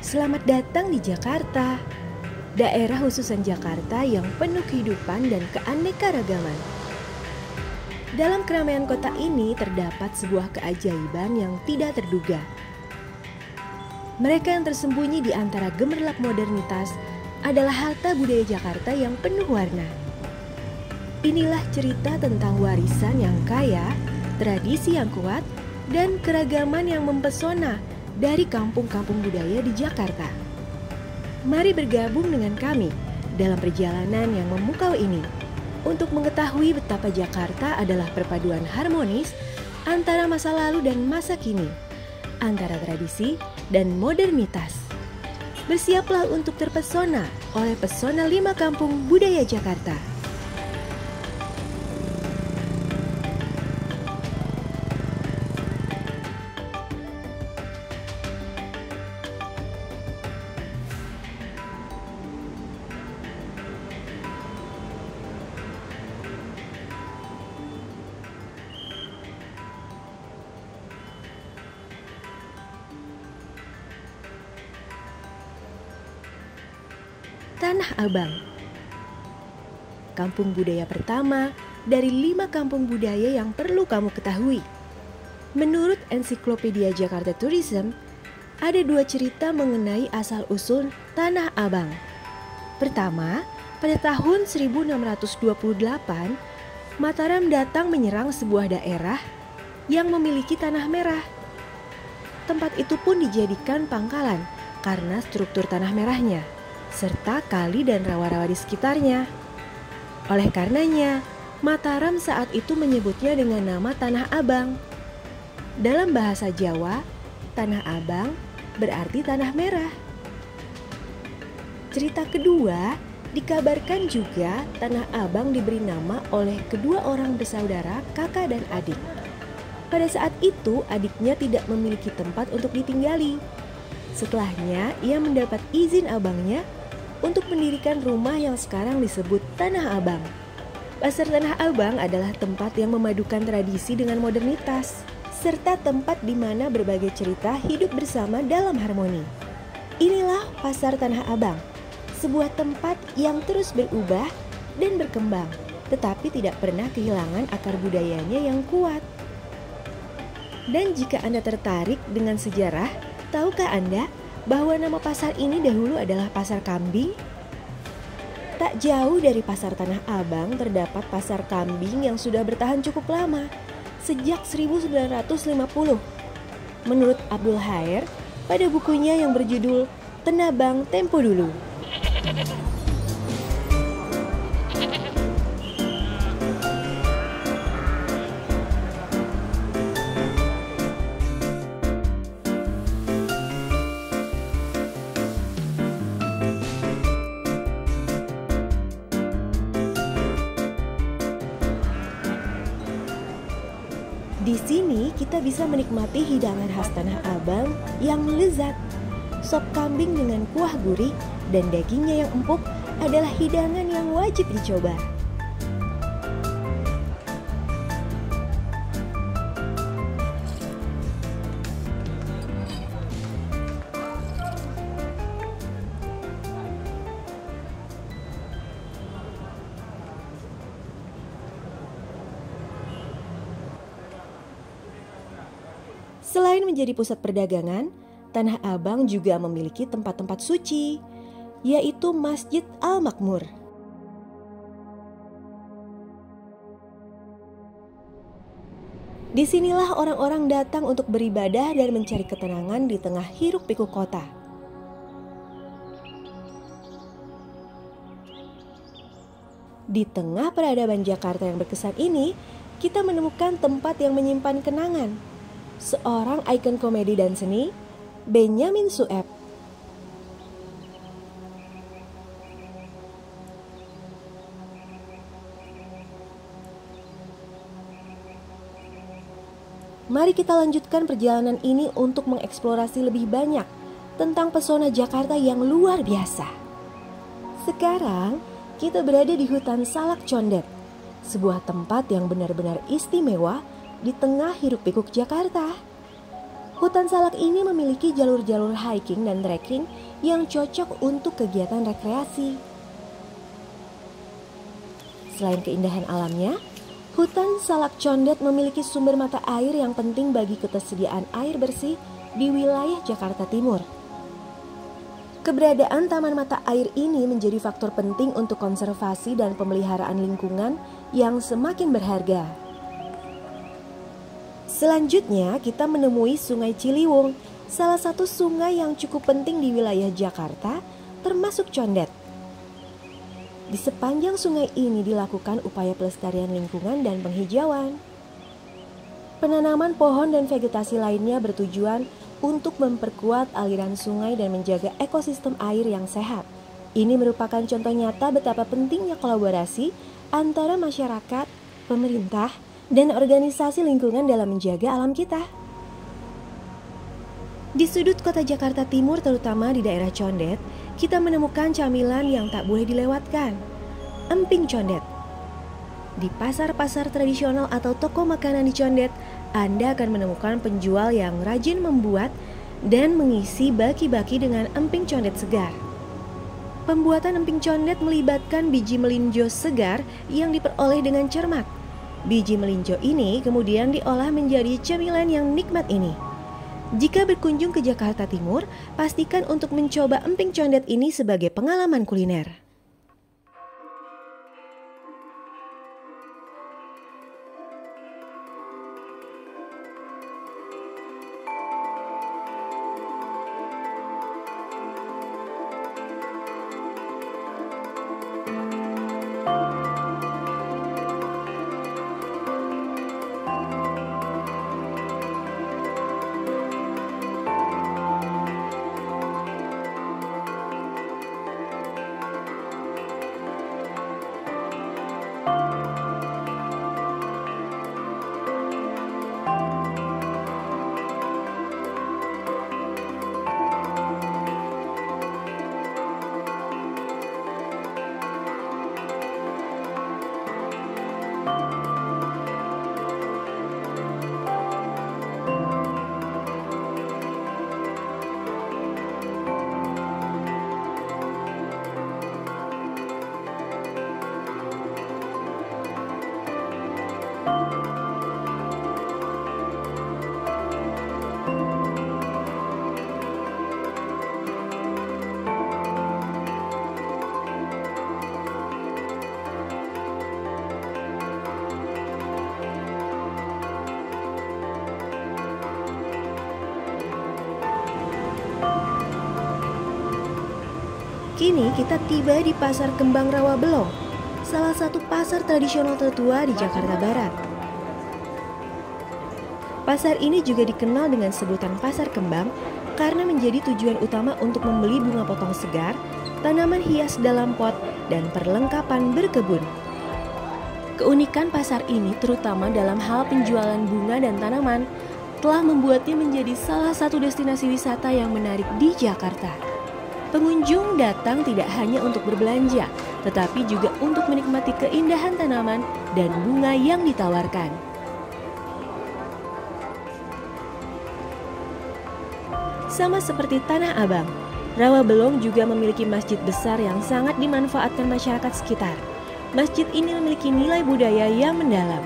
Selamat datang di Jakarta, daerah khususan Jakarta yang penuh kehidupan dan keanekaragaman. Dalam keramaian kota ini terdapat sebuah keajaiban yang tidak terduga. Mereka yang tersembunyi di antara gemerlap modernitas adalah harta budaya Jakarta yang penuh warna. Inilah cerita tentang warisan yang kaya, tradisi yang kuat, dan keragaman yang mempesona dari kampung-kampung budaya di Jakarta. Mari bergabung dengan kami dalam perjalanan yang memukau ini untuk mengetahui betapa Jakarta adalah perpaduan harmonis antara masa lalu dan masa kini, antara tradisi dan modernitas. Bersiaplah untuk terpesona oleh pesona 5 kampung budaya Jakarta. Tanah Abang, kampung budaya pertama dari 5 kampung budaya yang perlu kamu ketahui. Menurut Ensiklopedia Jakarta Tourism, ada 2 cerita mengenai asal-usul Tanah Abang. Pertama, pada tahun 1628, Mataram datang menyerang sebuah daerah yang memiliki tanah merah. Tempat itu pun dijadikan pangkalan karena struktur tanah merahnya, serta kali dan rawa-rawa di sekitarnya. Oleh karenanya, Mataram saat itu menyebutnya dengan nama Tanah Abang. Dalam bahasa Jawa, Tanah Abang berarti tanah merah. Cerita kedua, dikabarkan juga Tanah Abang diberi nama oleh kedua orang bersaudara, kakak dan adik. Pada saat itu, adiknya tidak memiliki tempat untuk ditinggali. Setelahnya, ia mendapat izin abangnya untuk mendirikan rumah yang sekarang disebut Tanah Abang. Pasar Tanah Abang adalah tempat yang memadukan tradisi dengan modernitas, serta tempat di mana berbagai cerita hidup bersama dalam harmoni. Inilah Pasar Tanah Abang, sebuah tempat yang terus berubah dan berkembang, tetapi tidak pernah kehilangan akar budayanya yang kuat. Dan jika Anda tertarik dengan sejarah, tahukah Anda bahwa nama pasar ini dahulu adalah Pasar Kambing? Tak jauh dari Pasar Tanah Abang terdapat Pasar Kambing yang sudah bertahan cukup lama, sejak 1950. Menurut Abdul Khair, pada bukunya yang berjudul Tenabang Tempo Dulu. Di sini kita bisa menikmati hidangan khas Tanah Abang yang lezat. Sop kambing dengan kuah gurih dan dagingnya yang empuk adalah hidangan yang wajib dicoba. Selain menjadi pusat perdagangan, Tanah Abang juga memiliki tempat-tempat suci, yaitu Masjid Al-Makmur. Disinilah orang-orang datang untuk beribadah dan mencari ketenangan di tengah hiruk-pikuk kota. Di tengah peradaban Jakarta yang berkesan ini, kita menemukan tempat yang menyimpan kenangan. Seorang ikon komedi dan seni, Benyamin Sueb. Mari kita lanjutkan perjalanan ini untuk mengeksplorasi lebih banyak tentang pesona Jakarta yang luar biasa. Sekarang, kita berada di hutan Salak Condet, sebuah tempat yang benar-benar istimewa di tengah hiruk-pikuk Jakarta. Hutan Salak ini memiliki jalur-jalur hiking dan trekking yang cocok untuk kegiatan rekreasi. Selain keindahan alamnya, Hutan Salak Condet memiliki sumber mata air yang penting bagi ketersediaan air bersih di wilayah Jakarta Timur. Keberadaan taman mata air ini menjadi faktor penting untuk konservasi dan pemeliharaan lingkungan yang semakin berharga. Selanjutnya kita menemui Sungai Ciliwung, salah satu sungai yang cukup penting di wilayah Jakarta, termasuk Condet. Di sepanjang sungai ini dilakukan upaya pelestarian lingkungan dan penghijauan. Penanaman pohon dan vegetasi lainnya bertujuan untuk memperkuat aliran sungai dan menjaga ekosistem air yang sehat. Ini merupakan contoh nyata betapa pentingnya kolaborasi antara masyarakat, pemerintah, dan organisasi lingkungan dalam menjaga alam kita. Di sudut kota Jakarta Timur, terutama di daerah Condet, kita menemukan camilan yang tak boleh dilewatkan, emping Condet. Di pasar-pasar tradisional atau toko makanan di Condet, Anda akan menemukan penjual yang rajin membuat dan mengisi baki-baki dengan emping Condet segar. Pembuatan emping Condet melibatkan biji melinjo segar yang diperoleh dengan cermat. Biji melinjo ini kemudian diolah menjadi cemilan yang nikmat ini. Jika berkunjung ke Jakarta Timur, pastikan untuk mencoba emping Condet ini sebagai pengalaman kuliner. Kini kita tiba di Pasar Kembang Rawabelong, salah satu pasar tradisional tertua di Jakarta Barat. Pasar ini juga dikenal dengan sebutan Pasar Kembang karena menjadi tujuan utama untuk membeli bunga potong segar, tanaman hias dalam pot, dan perlengkapan berkebun. Keunikan pasar ini terutama dalam hal penjualan bunga dan tanaman telah membuatnya menjadi salah satu destinasi wisata yang menarik di Jakarta. Pengunjung datang tidak hanya untuk berbelanja, tetapi juga untuk menikmati keindahan tanaman dan bunga yang ditawarkan. Sama seperti Tanah Abang, Rawabelong juga memiliki masjid besar yang sangat dimanfaatkan masyarakat sekitar. Masjid ini memiliki nilai budaya yang mendalam.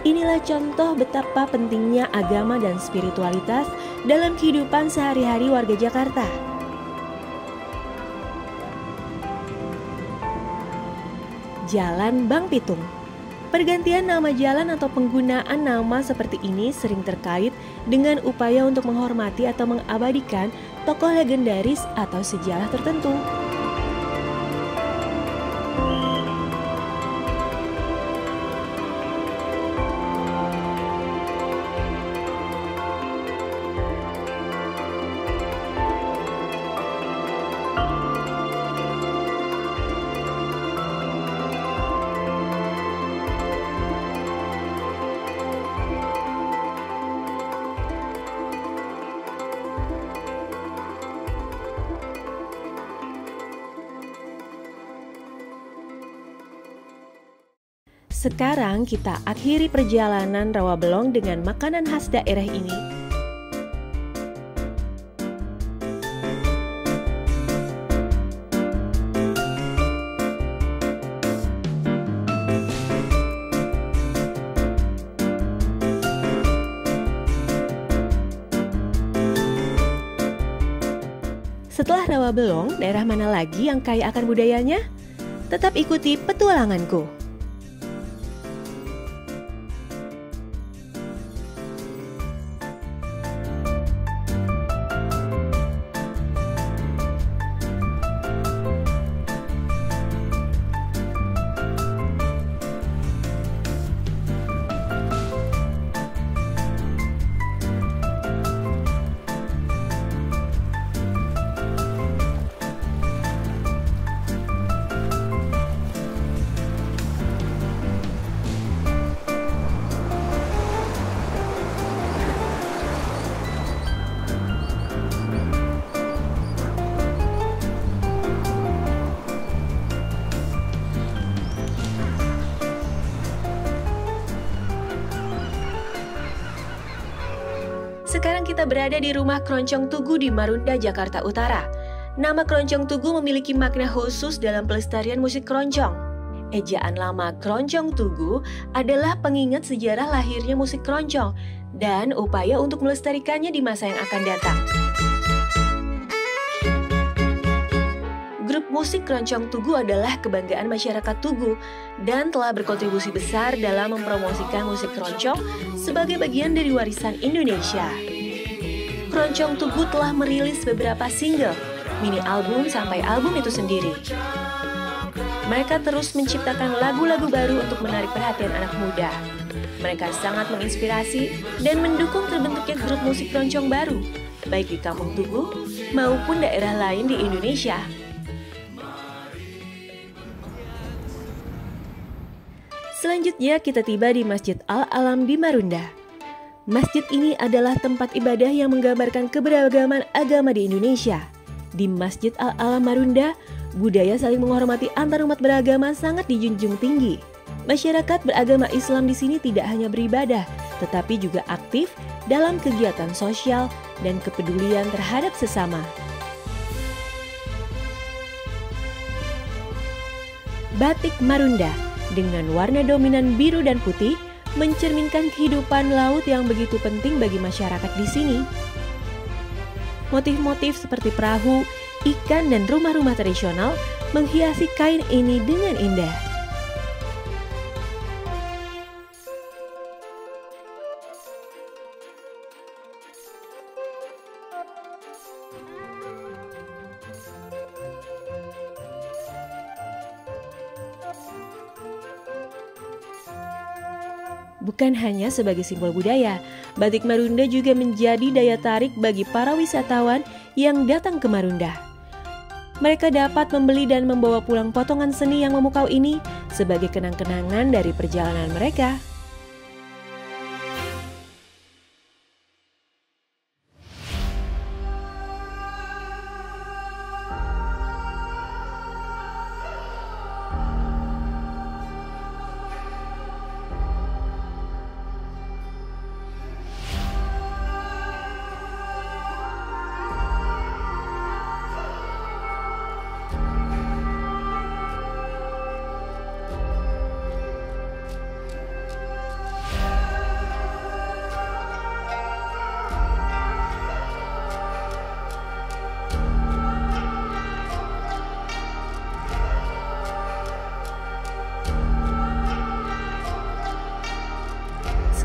Inilah contoh betapa pentingnya agama dan spiritualitas dalam kehidupan sehari-hari warga Jakarta. Jalan Bang Pitung. Pergantian nama jalan atau penggunaan nama seperti ini sering terkait dengan upaya untuk menghormati atau mengabadikan tokoh legendaris atau sejarah tertentu. Sekarang kita akhiri perjalanan Rawabelong dengan makanan khas daerah ini. Setelah Rawabelong, daerah mana lagi yang kaya akan budayanya? Tetap ikuti petualanganku. Sekarang kita berada di rumah Keroncong Tugu di Marunda, Jakarta Utara. Nama Keroncong Tugu memiliki makna khusus dalam pelestarian musik keroncong. Ejaan lama Keroncong Tugu adalah pengingat sejarah lahirnya musik keroncong dan upaya untuk melestarikannya di masa yang akan datang. Grup musik Keroncong Tugu adalah kebanggaan masyarakat Tugu dan telah berkontribusi besar dalam mempromosikan musik keroncong sebagai bagian dari warisan Indonesia. Keroncong Tugu telah merilis beberapa single, mini album sampai album itu sendiri. Mereka terus menciptakan lagu-lagu baru untuk menarik perhatian anak muda. Mereka sangat menginspirasi dan mendukung terbentuknya grup musik keroncong baru, baik di kampung Tugu maupun daerah lain di Indonesia. Selanjutnya kita tiba di Masjid Al-Alam di Marunda. Masjid ini adalah tempat ibadah yang menggambarkan keberagaman agama di Indonesia. Di Masjid Al-Alam Marunda, budaya saling menghormati antar umat beragama sangat dijunjung tinggi. Masyarakat beragama Islam di sini tidak hanya beribadah, tetapi juga aktif dalam kegiatan sosial dan kepedulian terhadap sesama. Batik Marunda dengan warna dominan biru dan putih mencerminkan kehidupan laut yang begitu penting bagi masyarakat di sini. Motif-motif seperti perahu, ikan, dan rumah-rumah tradisional menghiasi kain ini dengan indah. Bukan hanya sebagai simbol budaya, batik Marunda juga menjadi daya tarik bagi para wisatawan yang datang ke Marunda. Mereka dapat membeli dan membawa pulang potongan seni yang memukau ini sebagai kenang-kenangan dari perjalanan mereka.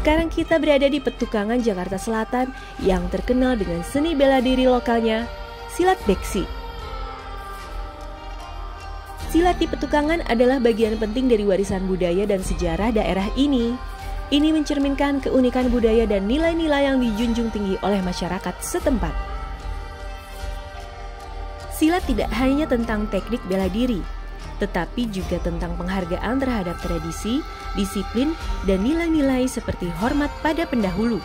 Sekarang kita berada di Petukangan, Jakarta Selatan yang terkenal dengan seni bela diri lokalnya, silat beksi. Silat di Petukangan adalah bagian penting dari warisan budaya dan sejarah daerah ini. Ini mencerminkan keunikan budaya dan nilai-nilai yang dijunjung tinggi oleh masyarakat setempat. Silat tidak hanya tentang teknik bela diri, tetapi juga tentang penghargaan terhadap tradisi, disiplin, dan nilai-nilai seperti hormat pada pendahulu.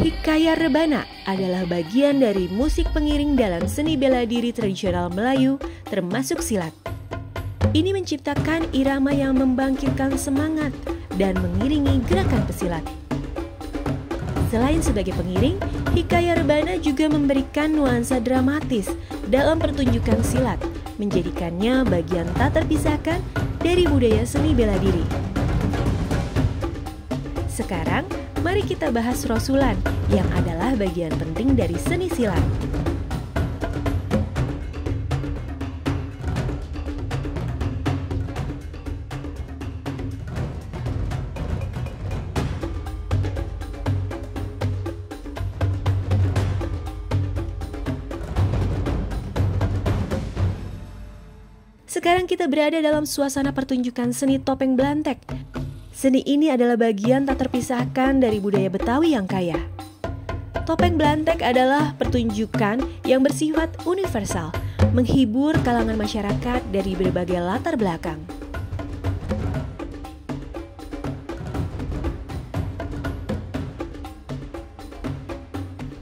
Hikayat rebana adalah bagian dari musik pengiring dalam seni bela diri tradisional Melayu, termasuk silat. Ini menciptakan irama yang membangkitkan semangat dan mengiringi gerakan pesilat. Selain sebagai pengiring, hikayat rebana juga memberikan nuansa dramatis dalam pertunjukan silat, menjadikannya bagian tak terpisahkan dari budaya seni bela diri. Sekarang, mari kita bahas rosulan yang adalah bagian penting dari seni silat. Sekarang kita berada dalam suasana pertunjukan seni topeng belantek. Seni ini adalah bagian tak terpisahkan dari budaya Betawi yang kaya. Topeng belantek adalah pertunjukan yang bersifat universal, menghibur kalangan masyarakat dari berbagai latar belakang.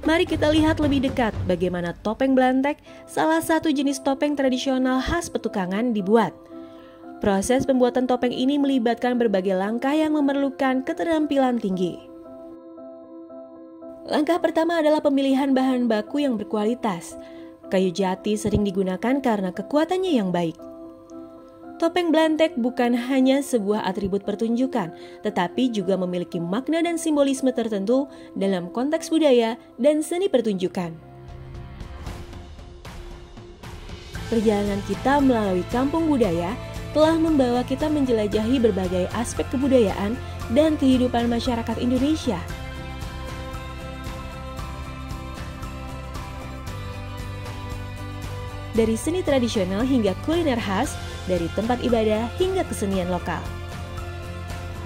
Mari kita lihat lebih dekat bagaimana topeng belantek, salah satu jenis topeng tradisional khas Petukangan, dibuat. Proses pembuatan topeng ini melibatkan berbagai langkah yang memerlukan keterampilan tinggi. Langkah pertama adalah pemilihan bahan baku yang berkualitas. Kayu jati sering digunakan karena kekuatannya yang baik. Topeng belantek bukan hanya sebuah atribut pertunjukan, tetapi juga memiliki makna dan simbolisme tertentu dalam konteks budaya dan seni pertunjukan. Perjalanan kita melalui Kampung Budaya telah membawa kita menjelajahi berbagai aspek kebudayaan dan kehidupan masyarakat Indonesia. Dari seni tradisional hingga kuliner khas, dari tempat ibadah hingga kesenian lokal.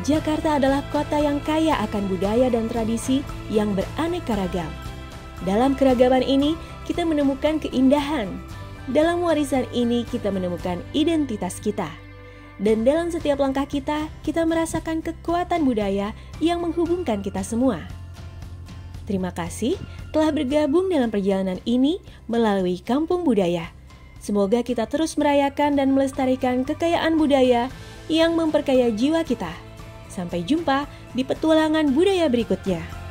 Jakarta adalah kota yang kaya akan budaya dan tradisi yang beraneka ragam. Dalam keragaman ini, kita menemukan keindahan. Dalam warisan ini, kita menemukan identitas kita. Dan dalam setiap langkah kita merasakan kekuatan budaya yang menghubungkan kita semua. Terima kasih telah bergabung dalam perjalanan ini melalui Kampung Budaya. Semoga kita terus merayakan dan melestarikan kekayaan budaya yang memperkaya jiwa kita. Sampai jumpa di petualangan budaya berikutnya.